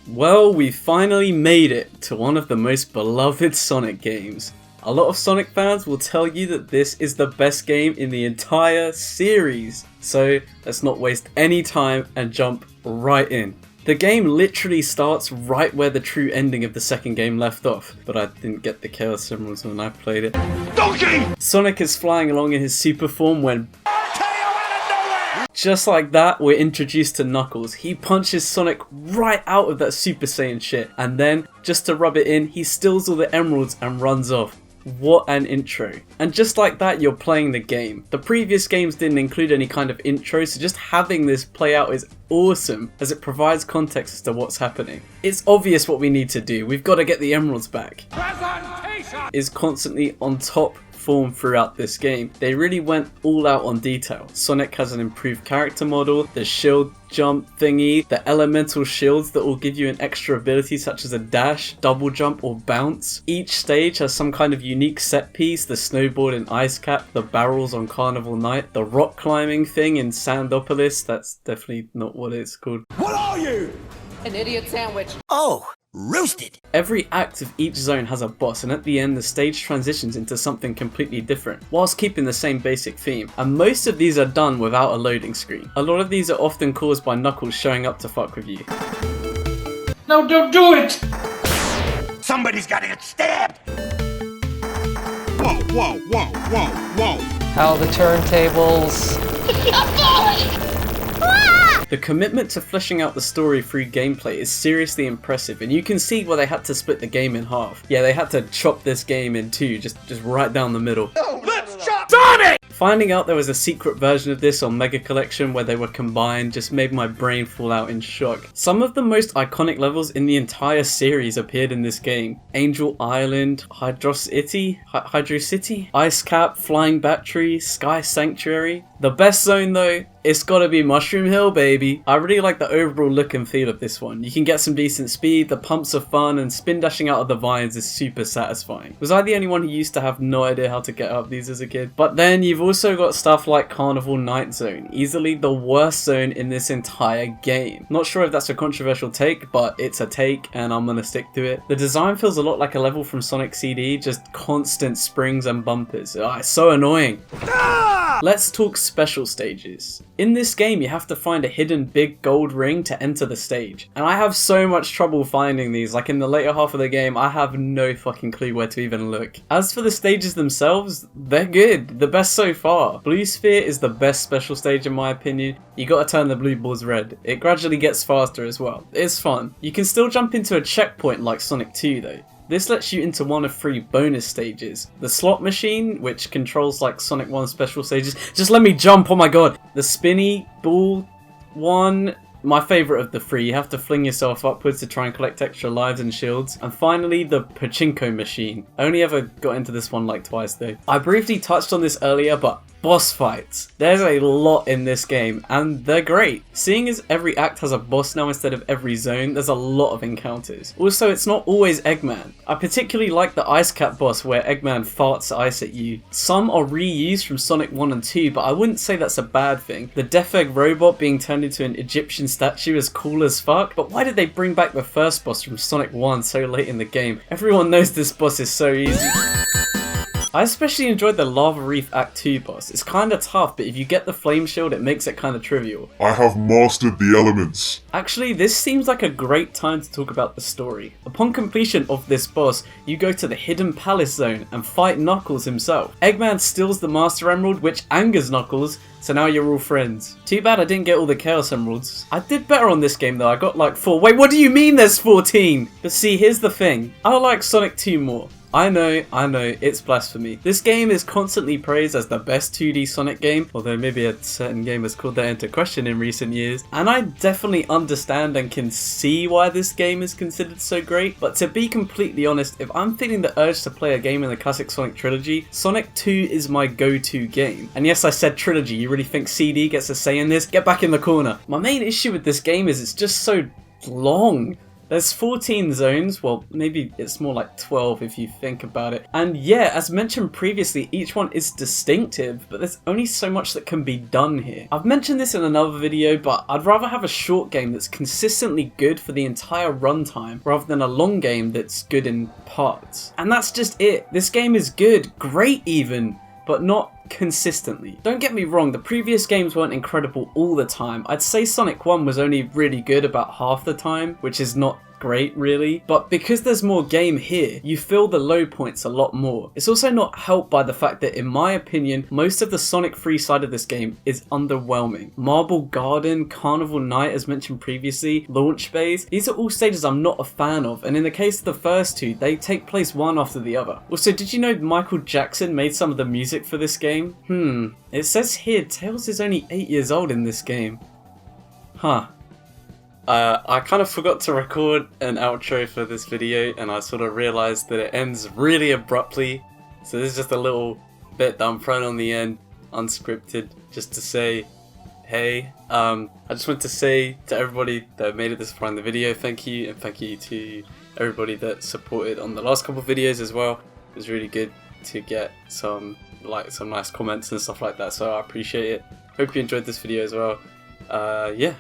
Well, we finally made it to one of the most beloved Sonic games. A lot of Sonic fans will tell you that this is the best game in the entire series. So let's not waste any time and jump right in. The game literally starts right where the true ending of the second game left off, but I didn't get the Chaos Emeralds when I played it. Donkey! Sonic is flying along in his super form when just like that, we're introduced to Knuckles. He punches Sonic right out of that Super Saiyan shit, and then, just to rub it in, he steals all the emeralds and runs off. What an intro. And just like that, you're playing the game. The previous games didn't include any kind of intro, so just having this play out is awesome, as it provides context as to what's happening. It's obvious what we need to do. We've got to get the emeralds back. Is constantly on top form throughout this game. They really went all out on detail. Sonic has an improved character model, the shield jump thingy, the elemental shields that will give you an extra ability such as a dash, double jump or bounce. Each stage has some kind of unique set piece, the snowboard in Ice Cap, the barrels on Carnival Night, the rock climbing thing in Sandopolis, that's definitely not what it's called. What are you? An idiot sandwich. Oh, roasted. Every act of each zone has a boss, and at the end the stage transitions into something completely different, whilst keeping the same basic theme. And most of these are done without a loading screen. A lot of these are often caused by Knuckles showing up to fuck with you. No, don't do it! Somebody's gotta get stabbed. Whoa, whoa, whoa, whoa, whoa. How the turntables. The commitment to fleshing out the story through gameplay is seriously impressive, and you can see why they had to split the game in half. Yeah, they had to chop this game in two, just right down the middle. Let's chop Sonic! Finding out there was a secret version of this on Mega Collection where they were combined just made my brain fall out in shock. Some of the most iconic levels in the entire series appeared in this game. Angel Island, Hydro City, Ice Cap, Flying Battery, Sky Sanctuary. The best zone though, it's gotta be Mushroom Hill, baby. I really like the overall look and feel of this one. You can get some decent speed, the pumps are fun, and spin dashing out of the vines is super satisfying. Was I the only one who used to have no idea how to get up these as a kid? But then you've also got stuff like Carnival Night Zone, easily the worst zone in this entire game. Not sure if that's a controversial take, but it's a take and I'm gonna stick to it. The design feels a lot like a level from Sonic CD, just constant springs and bumpers. It's so annoying. Let's talk special stages. In this game, you have to find a hidden big gold ring to enter the stage. And I have so much trouble finding these, like in the later half of the game, I have no fucking clue where to even look. As for the stages themselves, they're good, the best so far. Blue Sphere is the best special stage in my opinion. You gotta turn the blue balls red. It gradually gets faster as well. It's fun. You can still jump into a checkpoint like Sonic 2 though. This lets you into one of 3 bonus stages. The slot machine, which controls like Sonic 1 special stages. Just let me jump, oh my god! The spinny ball one, my favourite of the 3. You have to fling yourself upwards to try and collect extra lives and shields. And finally, the pachinko machine. I only ever got into this one like twice though. I briefly touched on this earlier, but boss fights. There's a lot in this game, and they're great. Seeing as every act has a boss now instead of every zone, there's a lot of encounters. Also, it's not always Eggman. I particularly like the Ice Cap boss where Eggman farts ice at you. Some are reused from Sonic 1 and 2, but I wouldn't say that's a bad thing. The Death Egg robot being turned into an Egyptian statue is cool as fuck, but why did they bring back the first boss from Sonic 1 so late in the game? Everyone knows this boss is so easy. I especially enjoyed the Lava Reef Act 2 boss. It's kinda tough, but if you get the flame shield, it makes it kinda trivial. I have mastered the elements. Actually, this seems like a great time to talk about the story. Upon completion of this boss, you go to the Hidden Palace Zone and fight Knuckles himself. Eggman steals the Master Emerald, which angers Knuckles, so now you're all friends. Too bad I didn't get all the Chaos Emeralds. I did better on this game though, I got like 4. Wait, what do you mean there's 14? But see, here's the thing. I like Sonic 2 more. I know, it's blasphemy. This game is constantly praised as the best 2D Sonic game, although maybe a certain game has called that into question in recent years, and I definitely understand and can see why this game is considered so great, but to be completely honest, if I'm feeling the urge to play a game in the classic Sonic trilogy, Sonic 2 is my go-to game. And yes, I said trilogy, you really think CD gets a say in this? Get back in the corner. My main issue with this game is it's just so long. There's 14 zones, well maybe it's more like 12 if you think about it. And yeah, as mentioned previously, each one is distinctive, but there's only so much that can be done here. I've mentioned this in another video, but I'd rather have a short game that's consistently good for the entire runtime rather than a long game that's good in parts. And that's just it. This game is good, great even, but not consistently. Don't get me wrong, the previous games weren't incredible all the time. I'd say Sonic 1 was only really good about half the time, which is not great really, but because there's more game here, you feel the low points a lot more. It's also not helped by the fact that, in my opinion, most of the Sonic 3 side of this game is underwhelming. Marble Garden, Carnival Night as mentioned previously, Launch Bays, these are all stages I'm not a fan of, and in the case of the first two, they take place one after the other. Also, did you know Michael Jackson made some of the music for this game? It says here Tails is only 8 years old in this game. Huh. I kind of forgot to record an outro for this video, and I sort of realised that it ends really abruptly, so this is just a little bit that I'm throwing on the end, unscripted, just to say, hey, I just want to say to everybody that made it this far in the video, thank you, and thank you to everybody that supported on the last couple of videos as well. It was really good to get some nice comments and stuff like that, so I appreciate it. Hope you enjoyed this video as well. Yeah.